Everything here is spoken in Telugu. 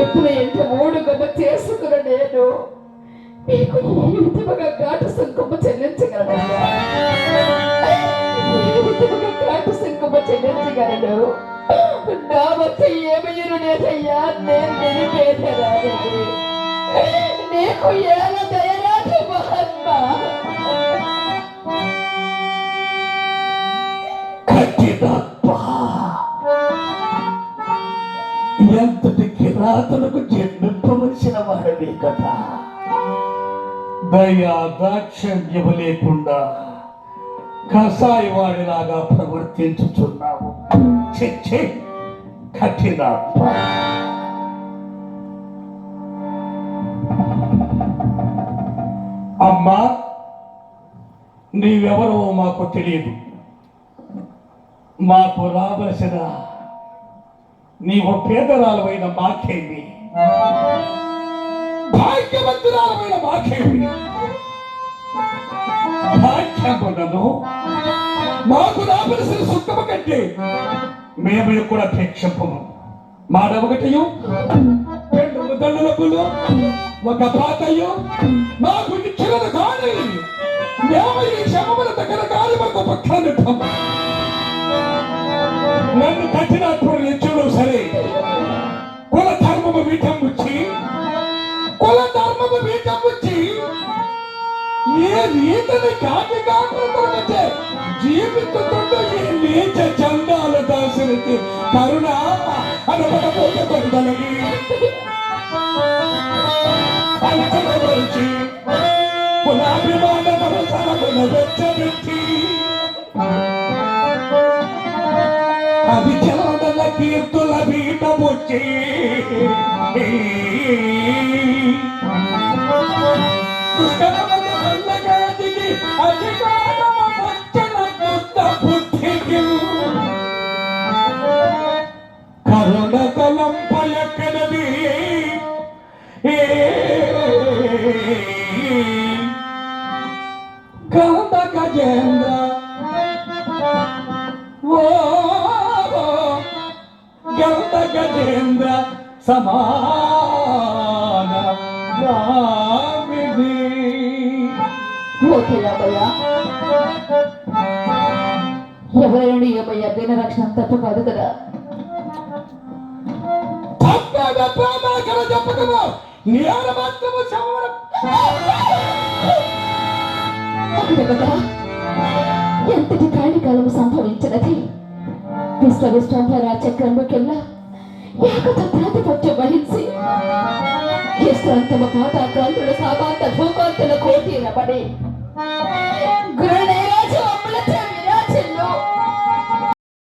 ఎప్పుడు ఎంత ఓడుగమ్మ చేసుకున్న నేను మీకు ఈ విధముగా ఘాటు సుంకమ్మ చెల్లించగలనయ్యా. ఈ విధముగా ఘాటు సుంకమ్మ చెల్లించగలను. నా వద్ద ఏమయ్యను లేదయ్యా. నేను నిలిపేదరాని నీకు ఏల దయరాని మహాత్మ. ఎంతటి కిరాతలకు జన్మింపవలసిన వాడవే కదా. దయా దాక్షణ్యము లేకుండా కసాయివాడిలాగా ప్రవర్తించుచున్నావు. చెచ్చే కఠినాత్మ. అమ్మా, నీవెవరో మాకు తెలియదు. మాకు రావలసిన నీవు పేదరాలమైన మాకేమి, భాగ్యవంతురాలమైన మాకేమి. భాగ్యములను మాకు రావలసిన సుఖము కంటే మేము కూడా ప్రేక్షపము. మానవగటయు 2 ముద్దలులకులు ఒక పాతయు మాకు ఇచ్చినది కానీ మేము ఈ శమముల దగ్గర కాలి మాకు పక్కన నన్ను కఠినాత్మలు నిచ్చుడు సరే. కుల ధర్మము వీటం వచ్చి ఏ రీతిని కాకి కాకుండా జీవితంలో ఈ నీచ చందాల దాసునికి కరుణ అనబడబోతే కొందలకి పంచమరిచి కులాభిమానము సరకుల వెచ్చబెట్టి అది చలవదల కీర్తుల బీటముచ్చి కరుణతలం పలకనది గౌత గజేంద్ర ఓ గౌత గజేంద్ర సమాన ఎవరైనా ఏమయ్యా దీన రక్షణ తప్పు కాదు కదా. ఎంతటి కాళికాలము సంభవించినది. విశ్వవిశ్వంభర చక్రంలోకెల్లా ఏకత ప్రాతిపత్యం వహించి విశ్రాంతమ పాతాక్రాంతుల సామాంత భూకాంతుల కోటి రమణి